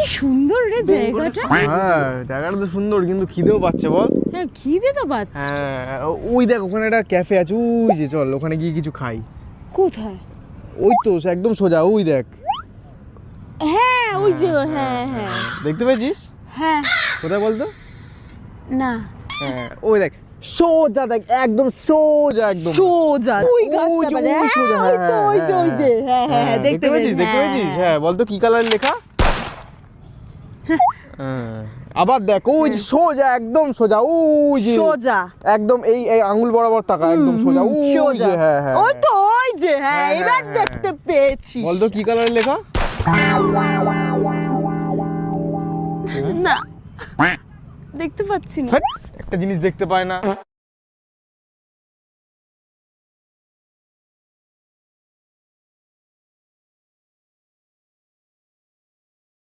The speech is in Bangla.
কি সুন্দর রে জায়গাটা। হ্যাঁ জায়গাটা তো সুন্দর, কিন্তু খিদেও পাচ্ছে বল। হ্যাঁ খিদে তো পাচ্ছে। হ্যাঁ ওই দেখ ওখানে একটা ক্যাফে আছে, ওই যে চল ওখানে গিয়ে কিছু খাই। কোথায়? ওই তো একদম সোজা, ওই দেখ। হ্যাঁ ওই যে, হ্যাঁ হ্যাঁ দেখতে পেয়েছিস? হ্যাঁ। কোথায় বলতো? না হ্যাঁ ওই দেখ সোজা, দেখ একদম সোজা, একদম সোজা ওই গাছটা যে, বাজে। ওই সোজা, ওই তো ওই যে ওই যে, হ্যাঁ হ্যাঁ হ্যাঁ দেখতে পেয়েছিস, দেখতে পেয়েছিস? হ্যাঁ বলতো কি কালার লেখা? হ্যাঁ আবার দেখ ওই যে সোজা, একদম সোজা, ওই যে সোজা একদম এই আঙ্গুল বরাবর তাকা, একদম সোজা, ওই যে। হ্যাঁ হ্যাঁ ওই তো ওই যে, হ্যাঁ হ্যাঁ, এবার হ্যাঁ, দেখতে পেয়েছি। বলতো কি কালার লেখা? না দেখতে পাচ্ছি না। একটা জিনিস দেখতে পায় না।